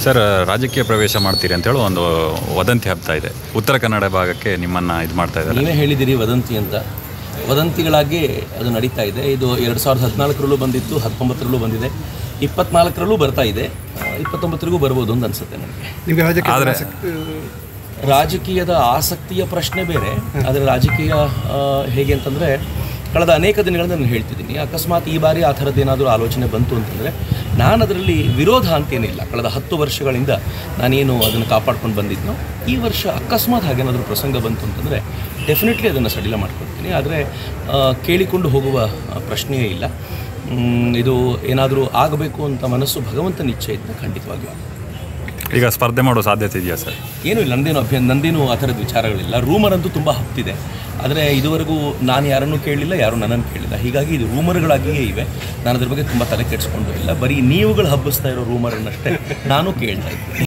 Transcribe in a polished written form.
Sir, ರಾಜಕೀಯ ಪ್ರವೇಶ ಮಾಡ್ತೀರಿ ಅಂತೇಳಿ ಒಂದು ವದಂತಿ ಹಬ್ತಾ ಇದೆ. ಉತ್ತರ ಕನ್ನಡ ಭಾಗಕ್ಕೆ ನಿಮ್ಮನ್ನು ಇದು ಮಾಡ್ತಾ ಇದ್ದಾರೆ. ನೀವೇ ಹೇಳಿದಿರಿ ವದಂತಿ ಅಂತ. ವದಂತಿಗಳಾಗಿ ಅದು ನಡೀತಾ ಇದೆ. ಇದು 2014ರಲ್ಲೂ ಬಂದಿತ್ತು, 19ರಲ್ಲೂ ಬಂದಿದೆ, 24ರಲ್ಲೂ ಬರ್ತಾ ಇದೆ, 29ರಿಗೂ ಬರ್ಬೋದು ಅಂತ ಅನಿಸುತ್ತೆ ನನಗೆ. ಆದರೆ ರಾಜಕೀಯದ ಆಸಕ್ತಿಯ ಪ್ರಶ್ನೆ ಬೇರೆ. ಆದರೆ ರಾಜಕೀಯ ಹೇಗೆ ಅಂತಂದರೆ, ಕಳೆದ ಅನೇಕ ದಿನಗಳಿಂದ ನಾನು ಹೇಳ್ತಿದ್ದೀನಿ, ಅಕಸ್ಮಾತ್ ಈ ಬಾರಿ ಆ ಥರದ್ದು ಏನಾದರೂ ಆಲೋಚನೆ ಬಂತು ಅಂತಂದರೆ ನಾನು ಅದರಲ್ಲಿ ವಿರೋಧ ಅಂತೇನಿಲ್ಲ. ಕಳೆದ 10 ವರ್ಷಗಳಿಂದ ನಾನೇನು ಅದನ್ನು ಕಾಪಾಡ್ಕೊಂಡು ಬಂದಿದ್ನೋ, ಈ ವರ್ಷ ಅಕಸ್ಮಾತ್ ಹಾಗೇನಾದರೂ ಪ್ರಸಂಗ ಬಂತು ಅಂತಂದರೆ ಡೆಫಿನೆಟ್ಲಿ ಅದನ್ನು ಸಡಿಲ ಮಾಡ್ಕೊಳ್ತೀನಿ. ಆದರೆ ಕೇಳಿಕೊಂಡು ಹೋಗುವ ಪ್ರಶ್ನೆಯೇ ಇಲ್ಲ. ಇದು ಏನಾದರೂ ಆಗಬೇಕು ಅಂತ ಮನಸ್ಸು ಭಗವಂತನ ಇಚ್ಛೆ ಇದ್ದರೆ ಖಂಡಿತವಾಗಿಯೂ. ಈಗ ಸ್ಪರ್ಧೆ ಮಾಡೋ ಸಾಧ್ಯತೆ ಇದೆಯಾ ಸರ್? ಏನೂ ಇಲ್ಲ, ನಂದೇನು ಆ ಥರದ ವಿಚಾರಗಳಿಲ್ಲ. ರೂಮರ್ ಅಂತೂ ತುಂಬ ಹಬ್ತಿದೆ, ಆದರೆ ಇದುವರೆಗೂ ನಾನು ಯಾರನ್ನೂ ಕೇಳಲಿಲ್ಲ, ಯಾರೂ ನನ್ನನ್ನು ಕೇಳಿಲ್ಲ. ಹೀಗಾಗಿ ಇದು ರೂಮರ್ಗಳಾಗಿಯೇ ಇವೆ. ನಾನು ಅದ್ರ ಬಗ್ಗೆ ತುಂಬ ತಲೆ ಕೆಡಿಸ್ಕೊಂಡು ಇಲ್ಲ. ಬರೀ ನೀವುಗಳು ಹಬ್ಬಿಸ್ತಾ ಇರೋ ರೂಮರನ್ನಷ್ಟೇ ನಾನು ಕೇಳ್ತಾ ಇದ್ದೀನಿ.